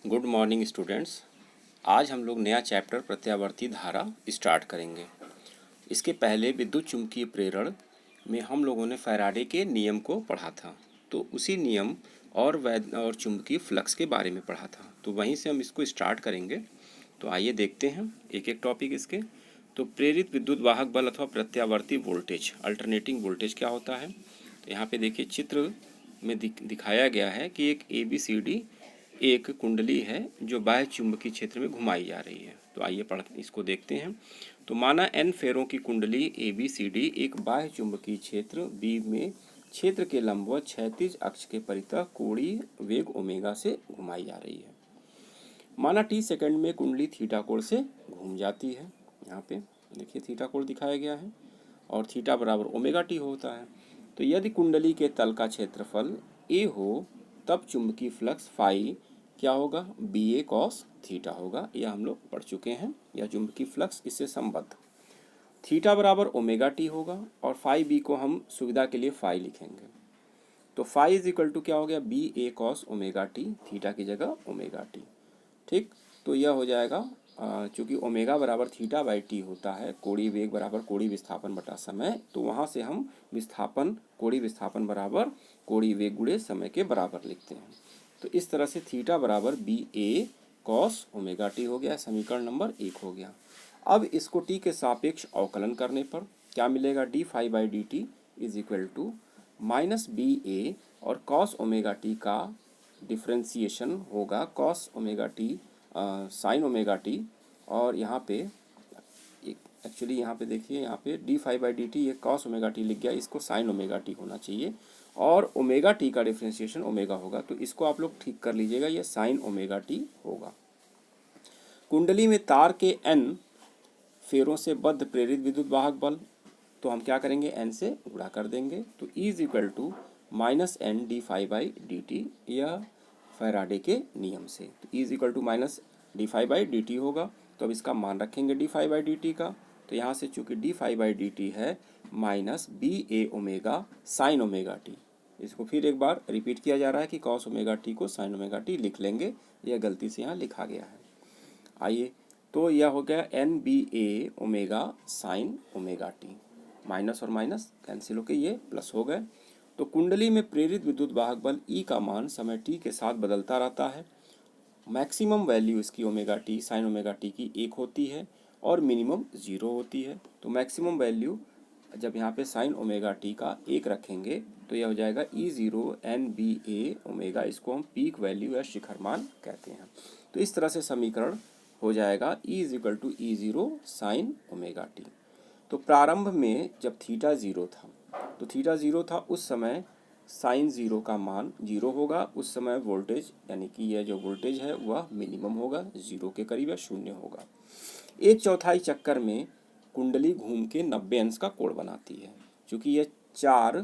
Good morning students. आज हम लोग नया चैप्टर प्रत्यावर्ती धारा स्टार्ट करेंगे। इसके पहले विद्युत चुम्बकीय प्रेरण में हम लोगों ने फैराडे के नियम को पढ़ा था, तो उसी नियम और चुम्बकीय फ्लक्स के बारे में पढ़ा था, तो वहीं से हम इसको स्टार्ट करेंगे। तो आइए देखते हैं एक एक टॉपिक इसके। तो प्रेरित विद्युत वाहक बल अथवा प्रत्यावर्ती वोल्टेज, अल्टरनेटिंग वोल्टेज क्या होता है। तो यहाँ पे देखिए चित्र में दिखाया गया है कि एक ABCD एक कुंडली है जो बाह्य चुंबकीय क्षेत्र में घुमाई जा रही है। तो आइए इसको देखते हैं। तो माना N फेरों की कुंडली ABCD एक बाह्य चुंबकीय क्षेत्र B में क्षेत्र के लंबवत क्षैतिज अक्ष के परितः कोणीय वेग ओमेगा से घुमाई जा रही है। माना T सेकंड में कुंडली थीटा कोण से घूम जाती है। यहाँ पे देखिए थीटा कोण दिखाया गया है और थीटा बराबर ओमेगा टी होता है। तो यदि कुंडली के तल का क्षेत्रफल A हो तब चुंबकीय फ्लक्स फाई क्या होगा, BA कॉस थीटा होगा। यह हम लोग पढ़ चुके हैं। यह चुंबकीय फ्लक्स इससे संबद्ध। थीटा बराबर ओमेगा टी होगा और फाई बी को हम सुविधा के लिए फाई लिखेंगे। तो फाई इज इक्वल टू क्या हो गया, BA cos omega T, theta की जगह ओमेगा टी। ठीक, तो यह हो जाएगा चूँकि ओमेगा बराबर थीटा बाई टी होता है, कोणीय वेग बराबर कोणीय विस्थापन बटा समय, तो वहाँ से हम विस्थापन कोणीय विस्थापन बराबर कोणीय वेग गुणे समय के बराबर लिखते हैं। तो इस तरह से थीटा बराबर BA कॉस ओमेगा टी हो गया, समीकरण नंबर 1 हो गया। अब इसको टी के सापेक्ष अवकलन करने पर क्या मिलेगा, d phi by d t is equal to minus BA और कॉस ओमेगा टी का डिफ्रेंसिएशन होगा cos omega t sine omega t, और यहाँ पे एक्चुअली यहाँ पे देखिए, यहाँ पे d phi by d t ये कॉस ओमेगा टी लिख गया, इसको साइन ओमेगा टी होना चाहिए और ओमेगा टी का डिफ्रेंसिएशन ओमेगा होगा, तो इसको आप लोग ठीक कर लीजिएगा, ये साइन ओमेगा टी होगा। कुंडली में तार के N फेरों से बद्ध प्रेरित विद्युत वाहक बल, तो हम क्या करेंगे, N से गुणा कर देंगे। तो E is equal to minus n d phi by d t, यह फैराडे के नियम से। तो E is equal to minus d phi by d t होगा। तो अब इसका मान रखेंगे d phi by d t का। तो यहाँ से चूँकि d phi by d t है minus BA omega sine omega t, इसको फिर एक बार रिपीट किया जा रहा है कि कॉस ओमेगा टी को साइन ओमेगा टी लिख लेंगे, यह गलती से यहाँ लिखा गया है। आइए, तो यह हो गया NBA omega sine omega T, minus और माइनस कैंसिल होकर ये प्लस हो गए। तो कुंडली में प्रेरित विद्युत वाहक बल E का मान समय t के साथ बदलता रहता है। मैक्सिमम वैल्यू इसकी omega t sine omega T की 1 होती है और मिनिमम 0 होती है। तो मैक्सिमम वैल्यू जब यहाँ पे साइन ओमेगा टी का 1 रखेंगे तो यह हो जाएगा E0 NBA ओमेगा, इसको हम पीक वैल्यू या शिखर मान कहते हैं। तो इस तरह से समीकरण हो जाएगा E is equal to E0 sine omega t. तो प्रारंभ में जब थीटा 0 था, तो थीटा 0 था उस समय साइन 0 का मान 0 होगा, उस समय वोल्टेज यानी कि यह जो वोल्टेज है वह मिनिमम होगा, 0 के करीब या 0 होगा। एक चौथाई चक्कर में कुंडली घूम के 90 अंश का कोण बनाती है। चूँकि यह 4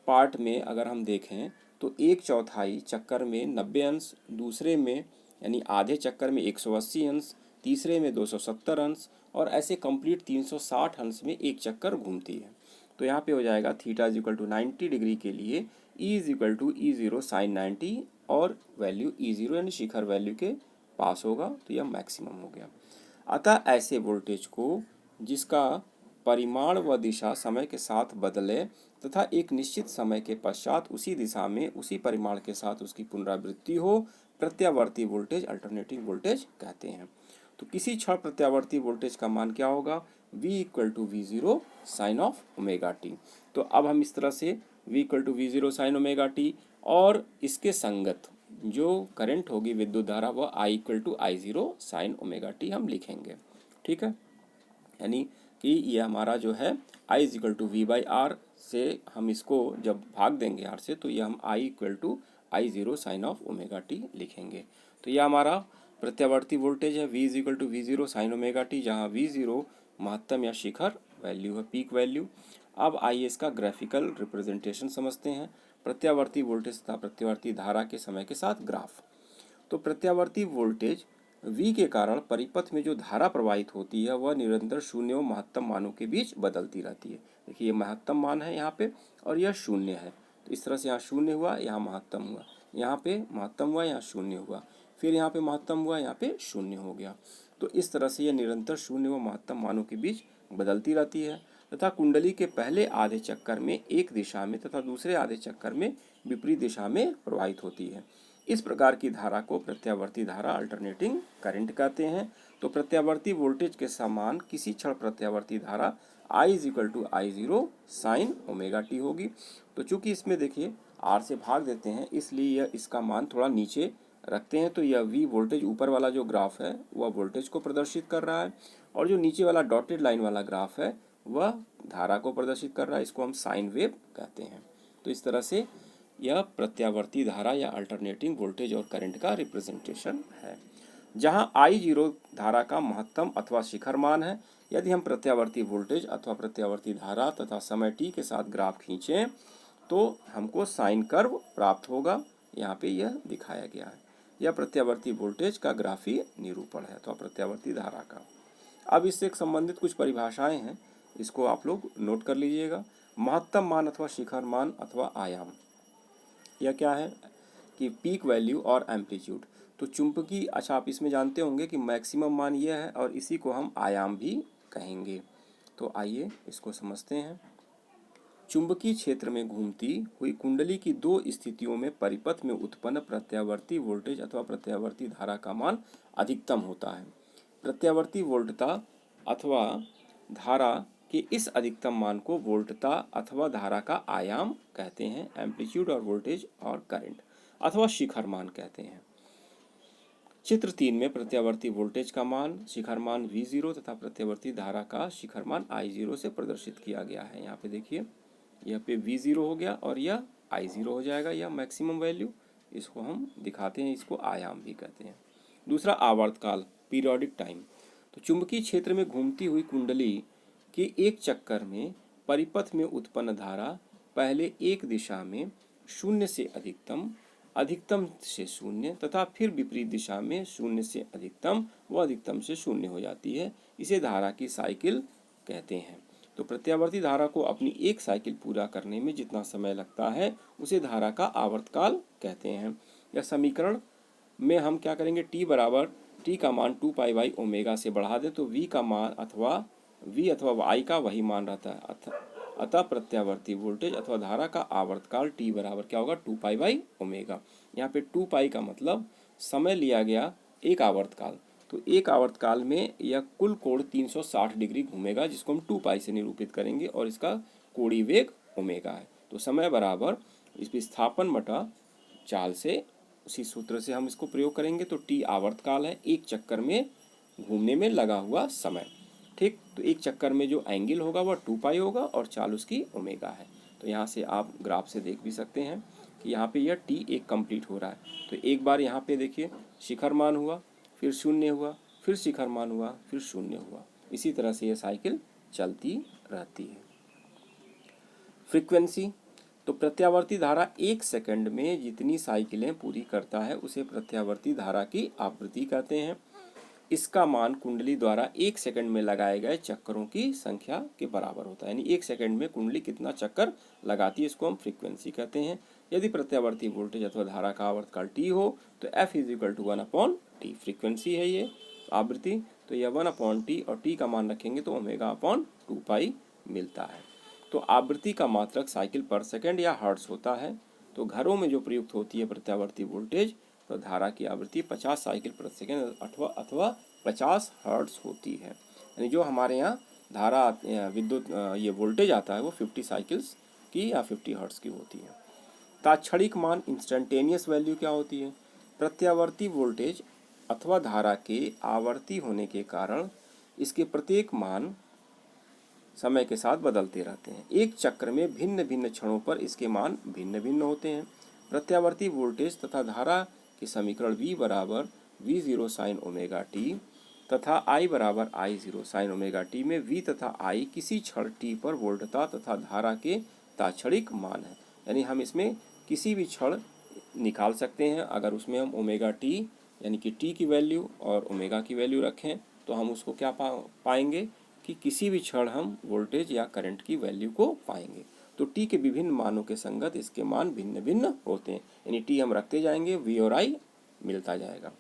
पार्ट में अगर हम देखें तो एक चौथाई चक्कर में 90 अंश, दूसरे में यानी आधे चक्कर में 180 अंश, तीसरे में 270 अंश और ऐसे कंप्लीट 360 अंश में एक चक्कर घूमती है। तो यहाँ पे हो जाएगा theta is equal to 90 degree के लिए E is equal to E0 sine 90 और वैल्यू E0 यानी शिखर वैल्यू के पास होगा, तो यह मैक्सिमम हो गया। अतः ऐसे वोल्टेज को जिसका परिमाण व दिशा समय के साथ बदले तथा एक निश्चित समय के पश्चात उसी दिशा में उसी परिमाण के साथ उसकी पुनरावृत्ति हो, प्रत्यावर्ती वोल्टेज अल्टरनेटिंग वोल्टेज कहते हैं। तो किसी क्षण प्रत्यावर्ती वोल्टेज का मान क्या होगा, V equal to V0 sine of omega t. तो अब हम इस तरह से V equal to V0 sine omega t और इसके संगत जो करंट होगी विद्युत धारा वह I equal to I0 sine omega t हम लिखेंगे। ठीक है, यानी कि ये हमारा जो है I is equal to V by R से हम इसको जब भाग देंगे R से, तो ये हम I equal to I0 sine of omega t लिखेंगे। तो यह हमारा प्रत्यावर्ती वोल्टेज है V is equal to V0 sine omega t, जहाँ V0 महत्तम या शिखर वैल्यू है, पीक वैल्यू। अब आइए इसका ग्राफिकल रिप्रेजेंटेशन समझते हैं, प्रत्यावर्ती वोल्टेज तथा प्रत्यावर्ती धारा के समय के साथ ग्राफ। तो प्रत्यावर्ती वोल्टेज V के कारण परिपथ में जो धारा प्रवाहित होती है वह निरंतर शून्य व महत्तम मानों के बीच बदलती रहती है। देखिए ये महत्तम मान है यहाँ पे और यह शून्य है, तो इस तरह से यहाँ शून्य हुआ, यहाँ महत्तम हुआ, यहाँ पे महत्तम हुआ, यहाँ शून्य हुआ। फिर यहाँ पे महत्तम हुआ, यहाँ पे शून्य हो गया। तो इस तरह से यह निरंतर शून्य व महत्तम मानों के बीच बदलती रहती है तथा कुंडली के पहले आधे चक्कर में एक दिशा में तथा दूसरे आधे चक्कर में विपरीत दिशा में प्रवाहित होती है। इस प्रकार की धारा को प्रत्यावर्ती धारा अल्टरनेटिंग करंट कहते हैं। तो प्रत्यावर्ती वोल्टेज के समान किसी क्षण प्रत्यावर्ती धारा I is equal to I zero sine omega t होगी। तो चूंकि इसमें देखिए R से भाग देते हैं, इसलिए यह इसका मान थोड़ा नीचे रखते हैं। तो यह V वोल्टेज ऊपर वाला जो ग्राफ है वह वोल्टेज को प्रदर्शित कर रहा है, और जो नीचे वाला डॉटेड लाइन वाला ग्राफ है वह धारा को प्रदर्शित कर रहा है। इसको हम साइन वेव कहते हैं। तो इस तरह से यह प्रत्यावर्ती धारा या अल्टरनेटिंग वोल्टेज और करंट का रिप्रेजेंटेशन है। जहां I0 धारा का महत्तम अथवा शिखर मान है, यदि हम प्रत्यावर्ती वोल्टेज अथवा प्रत्यावर्ती धारा तथा समय t के साथ ग्राफ खींचें तो हमको साइन कर्व प्राप्त होगा। यहाँ पे यह दिखाया गया है। यह प्रत्यावर्ती वोल्टेज का ग्राफीय निरूपण है अथवा प्रत्यावर्ती धारा का। अब इससे संबंधित कुछ परिभाषाएं हैं, इसको आप लोग नोट कर लीजिएगा। महत्तम मान अथवा शिखर मान अथवा आयाम, यह क्या है कि पीक वैल्यू और एम्पलीट्यूड। तो चुंबकीय, अच्छा आप इसमें जानते होंगे कि मैक्सिमम मान यह है और इसी को हम आयाम भी कहेंगे। तो आइए इसको समझते हैं। चुंबकीय क्षेत्र में घूमती हुई कुंडली की दो स्थितियों में परिपथ में उत्पन्न प्रत्यावर्ती वोल्टेज अथवा प्रत्यावर्ती धारा का मान अधिकतम होता है। प्रत्यावर्ती वोल्टता अथवा धारा के इस अधिकतम मान को वोल्टता अथवा धारा का आयाम कहते हैं। एम्पलीट्यूड और वोल्टेज और करंट अथवा शिखर मान कहते हैं। चित्र 3 में प्रत्यावर्ती वोल्टेज का मान, शिखर मान V0 तथा प्रत्यावर्ती धारा का शिखर मान I0 से प्रदर्शित किया गया है। यहाँ पे देखिए, यह पे V0 हो गया और यह I0 हो जाएगा, यह मैक्सिमम वैल्यू। इसको हम दिखाते हैं, इसको आयाम भी कहते हैं। दूसरा आवर्तकाल, पीरियोडिक टाइम। तो चुंबकीय क्षेत्र में घूमती हुई कुंडली के एक चक्कर में परिपथ में उत्पन्न धारा पहले एक दिशा में शून्य से अधिकतम, अधिकतम से शून्य तथा फिर विपरीत दिशा में शून्य से अधिकतम व अधिकतम से शून्य हो जाती है। इसे धारा की साइकिल कहते हैं। तो प्रत्यावर्ती धारा को अपनी एक साइकिल पूरा करने में जितना समय लगता है उसे धारा का आवर्तकाल कहते हैं। यह समीकरण में हम क्या करेंगे, टी बराबर टी का मान 2 पाई बाई ओमेगा से बढ़ा दें तो वी का मान अथवा वी अथवा आई का वही मान रहता है। अतः प्रत्यावर्ती वोल्टेज अथवा धारा का आवर्तकाल टी बराबर क्या होगा, 2 पाई बाई ओमेगा। यहाँ पे 2 पाई का मतलब समय लिया गया एक आवर्तकाल। तो एक आवर्तकाल में यह कुल कोण 360 डिग्री घूमेगा, जिसको हम 2 पाई से निरूपित करेंगे और इसका कोणीय वेग ओमेगा है। तो समय बराबर इस विस्थापन बटा चाल से, उसी सूत्र से हम इसको प्रयोग करेंगे। तो टी आवर्तकाल है, एक चक्कर में घूमने में लगा हुआ समय। ठीक, तो एक चक्कर में जो एंगल होगा वह 2 पाई होगा और चाल उसकी ओमेगा है। तो यहाँ से आप ग्राफ से देख भी सकते हैं कि यहाँ पे यह टी एक कंप्लीट हो रहा है। तो एक बार यहाँ पे देखिए शिखर मान हुआ, फिर शून्य हुआ, फिर शिखर मान हुआ, फिर शून्य हुआ। इसी तरह से यह साइकिल चलती रहती है। फ्रीक्वेंसी, तो प्रत्यावर्ती धारा एक सेकंड में जितनी साइकिलें पूरी करता है उसे प्रत्यावर्ती धारा की आवृत्ति कहते हैं। इसका मान कुंडली द्वारा एक सेकंड में लगाए गए चक्करों की संख्या के बराबर होता है। यानी एक सेकंड में कुंडली कितना चक्कर लगाती है, इसको हम फ्रीक्वेंसी कहते हैं। यदि प्रत्यावर्ती वोल्टेज अथवा धारा का आवर्तकाल टी हो तो F is equal to 1/T। Frequency है ये आवृत्ति, तो यह 1/T और T का मान रखेंगे तो ω/2 पाई मिलता है। तो आवृत्ति का मात्रक साइकिल पर सेकंड या हर्ट्ज होता है। तो घरों में जो प्रयुक्त होती है प्रत्यावर्ती वोल्टेज, तो धारा की आवृत्ति 50 साइकिल प्रति सेकंड अथवा 50 हर्ट्ज होती है। यानी जो हमारे यहाँ धारा विद्युत ये वोल्टेज आता है वो 50 साइकिल्स की या 50 हर्ट्ज की होती है। तात्क्षणिक मान, इंस्टेंटेनियस वैल्यू क्या होती है, प्रत्यावर्ती वोल्टेज अथवा धारा के आवर्ती होने के कारण इसके प्रत्येक मान समय के साथ बदलते रहते हैं। एक चक्र में भिन्न भिन्न क्षणों पर इसके मान भिन्न भिन्न होते हैं। प्रत्यावर्ती वोल्टेज तथा धारा के समीकरण V बराबर V0 साइन ओमेगा टी तथा I बराबर I0 साइन ओमेगा टी में V तथा I किसी क्षण t पर वोल्टता तथा धारा के तात्क्षणिक मान है। यानी हम इसमें किसी भी क्षण निकाल सकते हैं। अगर उसमें हम ओमेगा टी यानी कि t की वैल्यू और ओमेगा की वैल्यू रखें तो हम उसको क्या पाएंगे कि किसी भी क्षण हम वोल्टेज या करंट की वैल्यू को पाएंगे। तो t के विभिन्न मानों के संगत इसके मान भिन्न भिन्न होते हैं। यानी t हम रखते जाएंगे, v और I मिलता जाएगा।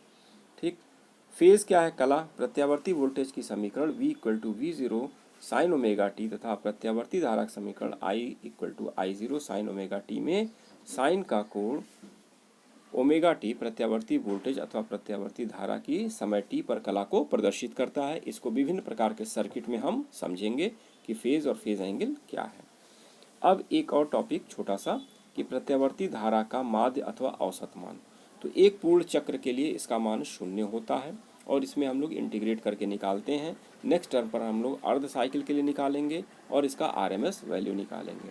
फेज क्या है? कला। प्रत्यावर्ती वोल्टेज की समीकरण V equal to V0 sine omega t तथा प्रत्यावर्ती धारा का समीकरण I equal to I0 sine omega t में साइन का कोण ओमेगा टी प्रत्यावर्ती वोल्टेज अथवा प्रत्यावर्ती धारा की समय टी पर कला को प्रदर्शित करता है। इसको विभिन्न प्रकार के सर्किट में हम समझेंगे कि फेज और फेज एंगल क्या है। अब एक और टॉपिक छोटा सा कि प्रत्यावर्ती धारा का माध्य अथवा औसत मान। तो एक पूर्ण चक्र के लिए इसका मान 0 होता है और इसमें हम लोग इंटीग्रेट करके निकालते हैं। नेक्स्ट टर्म पर हम लोग अर्ध साइकिल के लिए निकालेंगे और इसका आरएमएस वैल्यू निकालेंगे।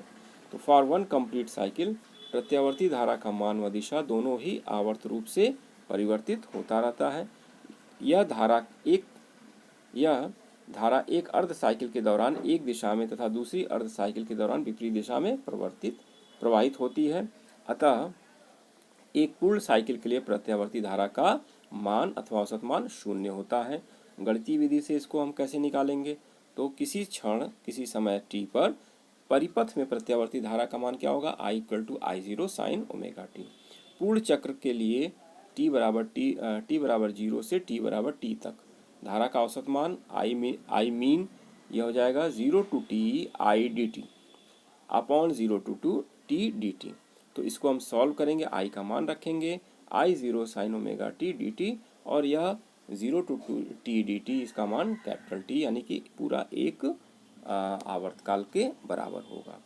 तो फॉर वन कंप्लीट साइकिल प्रत्यावर्ती धारा का मान व दिशा दोनों ही आवर्त रूप से परिवर्तित होता रहता है। यह धारा एक अर्ध साइकिल के दौरान एक दिशा में तथा दूसरी अर्ध साइकिल के दौरान विपरीत दिशा में प्रवाहित होती है। अतः एक पूर्ण साइकिल के लिए प्रत्यावर्ती धारा का मान अथवा औसत मान 0 होता है। गणितीय विधि से इसको हम कैसे निकालेंगे? तो किसी क्षण किसी समय t पर परिपथ में प्रत्यावर्ती धारा का मान क्या होगा? I equal to I0 sine omega t. पूर्ण चक्र के लिए t बराबर 0 से t बराबर t तक धारा का औसत मान I मीन यह हो जाएगा 0 टू t I dt अपॉन 0 टू t dt। तो इसको हम सॉल्व करेंगे, I का मान रखेंगे I0 sine omega T dt और यह 0 टू t dt इसका मान कैपिटल T यानी कि पूरा एक आवर्तकाल के बराबर होगा।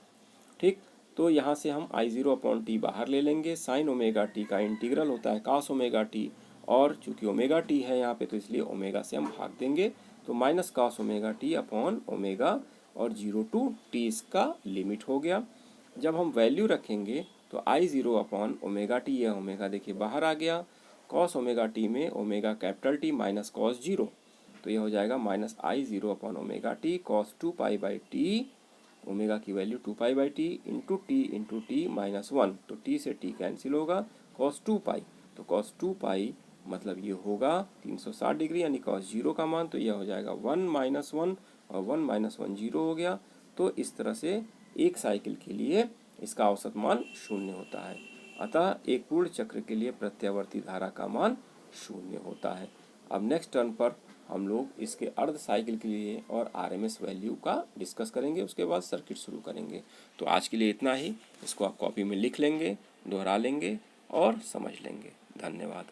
ठीक, तो यहाँ से हम I0 अपॉन टी बाहर ले लेंगे। साइन ओमेगा टी का इंटीग्रल होता है cos ओमेगा टी और चूंकि ओमेगा टी है यहाँ पे तो इसलिए ओमेगा से हम भाग देंगे। तो minus cos omega T upon omega और 0 टू टी इसका लिमिट हो गया। जब हम वैल्यू रखेंगे तो I0 अपॉन ओमेगा टी, यह ओमेगा देखिए बाहर आ गया। cos ओमेगा टी में omega capital t minus cos 0, तो यह हो जाएगा minus I0 upon omega t cos 2 pi by t, omega की value 2 pi by t into t minus 1, तो टी से टी कैंसिल होगा। cos 2 पाई, तो cos 2 पाई मतलब ये होगा 360 डिग्री यानी cos 0 का मान, तो यह हो जाएगा 1 माइनस 1 और 1 माइनस 1 0 हो गया। तो इस तरह से एक साइकिल के लिए इसका औसत मान 0 होता है। अतः एक पूर्ण चक्र के लिए प्रत्यावर्ती धारा का मान 0 होता है। अब नेक्स्ट टर्न पर हम लोग इसके अर्ध साइकिल के लिए और आरएमएस वैल्यू का डिस्कस करेंगे, उसके बाद सर्किट शुरू करेंगे। तो आज के लिए इतना ही। इसको आप कॉपी में लिख लेंगे, दोहरा लेंगे और समझ लेंगे। धन्यवाद।